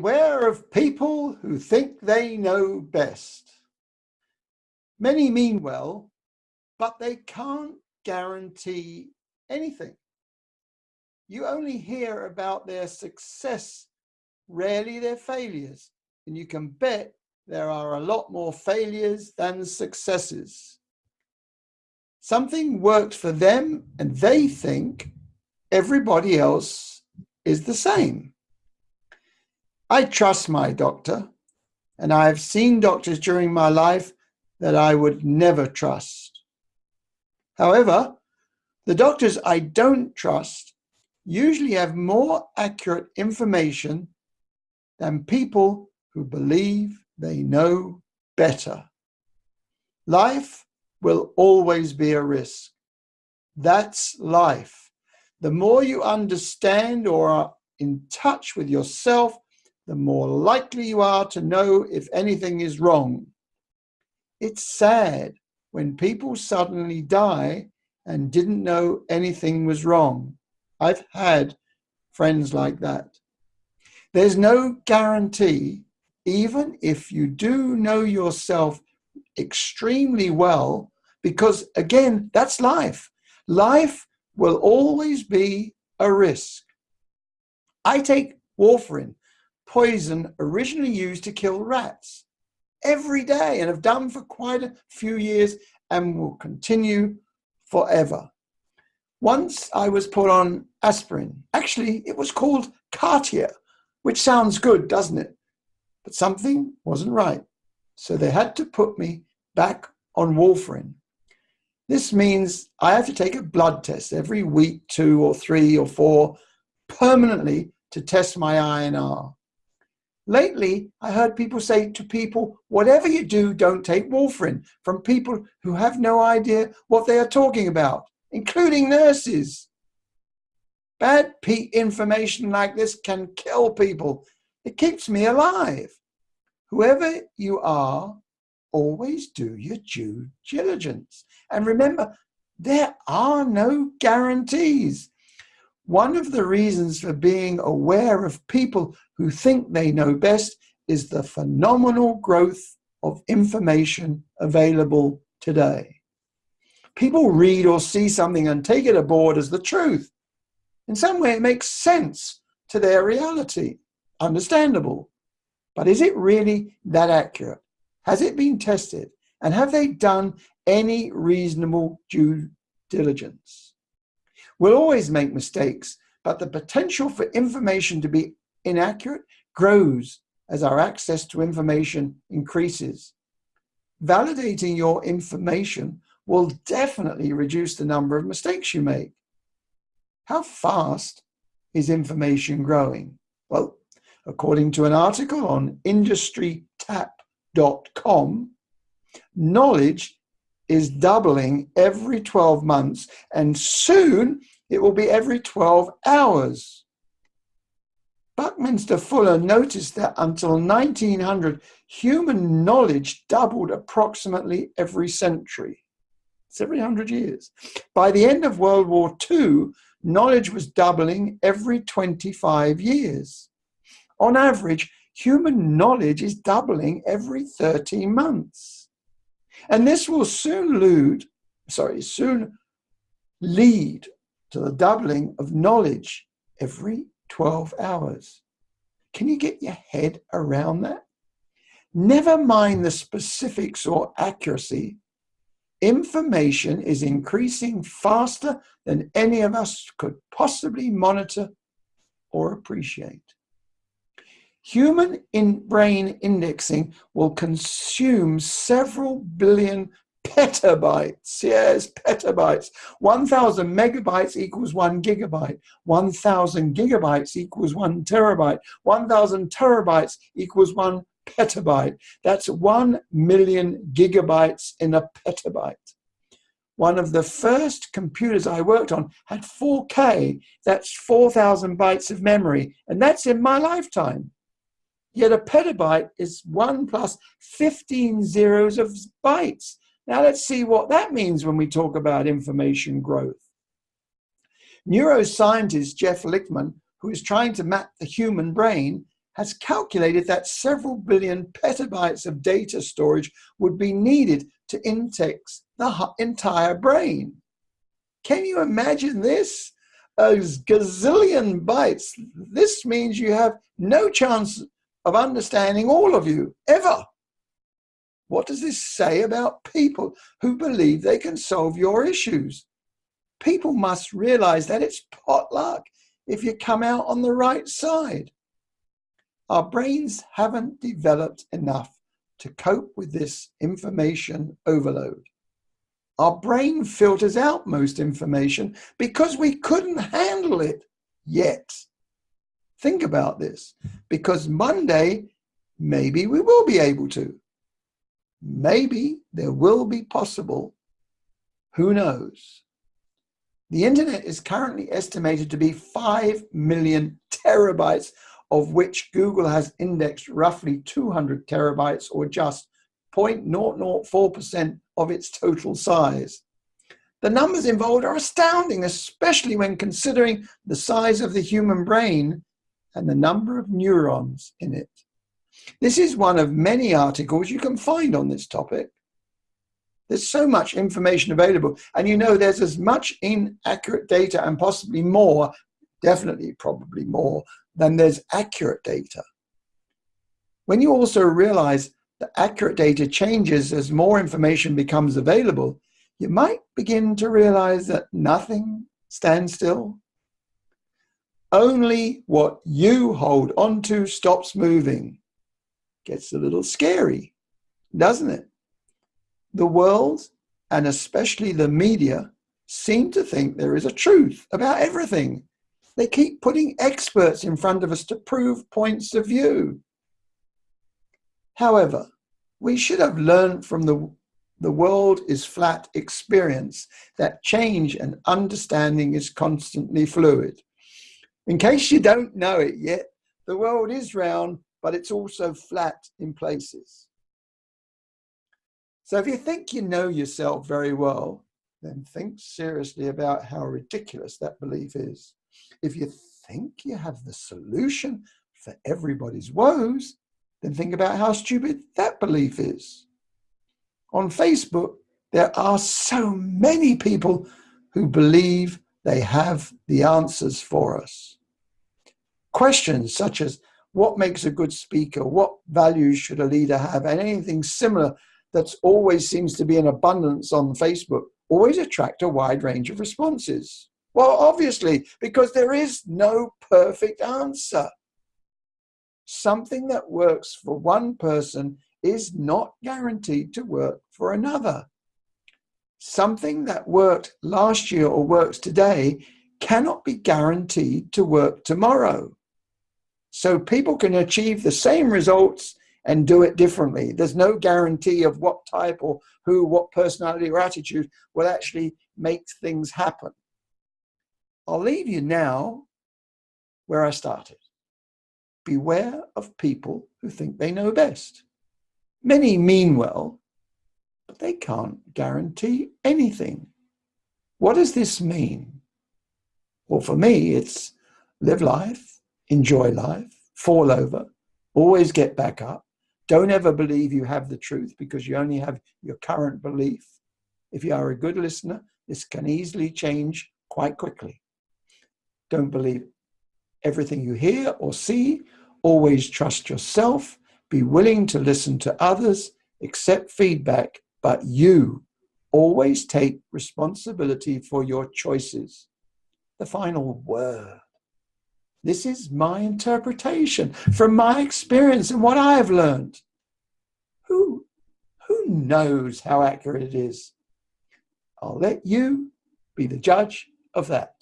Beware of people who think they know best. Many mean well, but they can't guarantee anything. You only hear about their success, rarely their failures, and you can bet there are a lot more failures than successes. Something worked for them and they think everybody else is the same. I trust my doctor, and I have seen doctors during my life that I would never trust. However, the doctors I don't trust usually have more accurate information than people who believe they know better. Life will always be a risk. That's life. The more you understand or are in touch with yourself, the more likely you are to know if anything is wrong. It's sad when people suddenly die and didn't know anything was wrong. I've had friends like that. There's no guarantee, even if you do know yourself extremely well, because again, that's life. Life will always be a risk. I take warfarin, poison originally used to kill rats, every day, and have done for quite a few years and will continue forever. Once I was put on aspirin. Actually, it was called Cartier, which sounds good, doesn't it? But something wasn't right. So they had to put me back on warfarin. This means I have to take a blood test every week, 2 or 3 or 4, permanently to test my INR. Lately, I heard people say to people, whatever you do, don't take warfarin, from people who have no idea what they are talking about, including nurses. Bad information like this can kill people. It keeps me alive. Whoever you are, always do your due diligence. And remember, there are no guarantees. One of the reasons for being aware of people who think they know best is the phenomenal growth of information available today. People read or see something and take it aboard as the truth. In some way, it makes sense to their reality. Understandable. But is it really that accurate? Has it been tested? And have they done any reasonable due diligence? We'll always make mistakes, but the potential for information to be inaccurate grows as our access to information increases. Validating your information will definitely reduce the number of mistakes you make. How fast is information growing? Well, according to an article on industrytap.com, knowledge is doubling every 12 months, and soon it will be every 12 hours. Buckminster Fuller noticed that until 1900, human knowledge doubled approximately every century. It's every 100 years. By the end of World War II, knowledge was doubling every 25 years. On average, human knowledge is doubling every 13 months. And this will soon lead to the doubling of knowledge every 12 hours. Can you get your head around that? Never mind the specifics or accuracy. Information is increasing faster than any of us could possibly monitor or appreciate. Human brain indexing will consume several billion petabytes. Yes, petabytes. 1,000 megabytes equals 1 gigabyte. 1,000 gigabytes equals 1 terabyte. 1,000 terabytes equals 1 petabyte. That's 1 million gigabytes in a petabyte. One of the first computers I worked on had 4K. That's 4,000 bytes of memory. And that's in my lifetime. Yet a petabyte is 1 plus 15 zeros of bytes. Now let's see what that means when we talk about information growth. Neuroscientist Jeff Lichtman, who is trying to map the human brain, has calculated that several billion petabytes of data storage would be needed to index the entire brain. Can you imagine this? A gazillion bytes. This means you have no chance of understanding all of you, ever. What does this say about people who believe they can solve your issues? People must realize that it's potluck if you come out on the right side. Our brains haven't developed enough to cope with this information overload. Our brain filters out most information because we couldn't handle it yet. Think about this, because Monday, maybe we will be able to. Maybe there will be possible. Who knows? The internet is currently estimated to be 5 million terabytes, of which Google has indexed roughly 200 terabytes, or just 0.004% of its total size. The numbers involved are astounding, especially when considering the size of the human brain and the number of neurons in it. This is one of many articles you can find on this topic. There's so much information available, and there's as much inaccurate data, and possibly more, definitely probably more, than there's accurate data. When you also realize that accurate data changes as more information becomes available, you might begin to realize that nothing stands still. Only what you hold onto stops moving. Gets a little scary, doesn't it? The world, and especially the media, seem to think there is a truth about everything. They keep putting experts in front of us to prove points of view. However, we should have learned from the world is flat experience that change and understanding is constantly fluid. In case you don't know it yet, the world is round, but it's also flat in places. So if you think you know yourself very well, then think seriously about how ridiculous that belief is. If you think you have the solution for everybody's woes, then think about how stupid that belief is. On Facebook, there are so many people who believe they have the answers for us. Questions such as, what makes a good speaker? What values should a leader have? And anything similar that always seems to be in abundance on Facebook always attract a wide range of responses. Well, obviously, because there is no perfect answer. Something that works for one person is not guaranteed to work for another. Something that worked last year or works today cannot be guaranteed to work tomorrow. So people can achieve the same results and do it differently. There's no guarantee of what type or who, what personality or attitude will actually make things happen. I'll leave you now where I started. Beware of people who think they know best. Many mean well, but they can't guarantee anything. What does this mean? Well, for me, it's live life, enjoy life, fall over, always get back up. Don't ever believe you have the truth because you only have your current belief. If you are a good listener, this can easily change quite quickly. Don't believe everything you hear or see. Always trust yourself. Be willing to listen to others, accept feedback, but you always take responsibility for your choices. The final word. This is my interpretation from my experience and what I have learned. Who knows how accurate it is? I'll let you be the judge of that.